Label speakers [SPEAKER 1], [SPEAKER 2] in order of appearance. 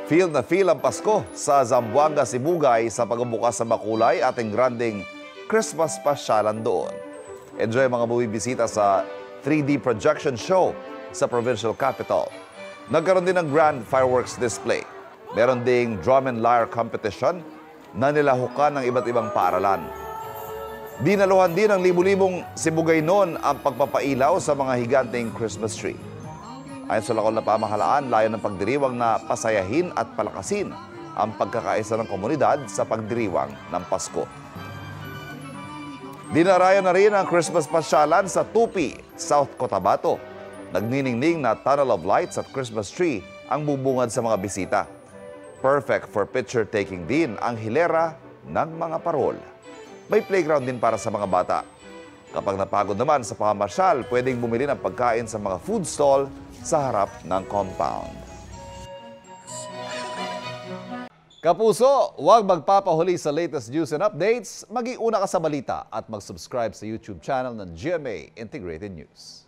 [SPEAKER 1] Feel na feel ang Pasko sa Zamboanga, Sibugay sa pagbubukas sa makulay ating granding Christmas pasyalan doon. Enjoy mga bumibisita sa 3D projection show sa provincial capital. Nagkaroon din ng grand fireworks display. Meron ding drum and lyre competition na nilahukan ng iba't ibang paaralan. Dinaluhan din ng libu-libong Sibugay noon ang pagpapailaw sa mga higanteng Christmas tree. Ayon sa lokal na pamahalaan, layo ng pagdiriwang na pasayahin at palakasin ang pagkakaisa ng komunidad sa pagdiriwang ng Pasko. Dinarayan na rin ang Christmas pasyalan sa Tupi, South Cotabato. Nagniningning na tunnel of lights at Christmas tree ang bubungad sa mga bisita. Perfect for picture-taking din ang hilera ng mga parol. May playground din para sa mga bata. Kapag napagod naman sa pamamasyal, pwedeng bumili ng pagkain sa mga food stall sa harap ng compound. Kapuso, huwag magpapahuli sa latest news and updates. Maging una ka sa balita at mag-subscribe sa YouTube channel ng GMA Integrated News.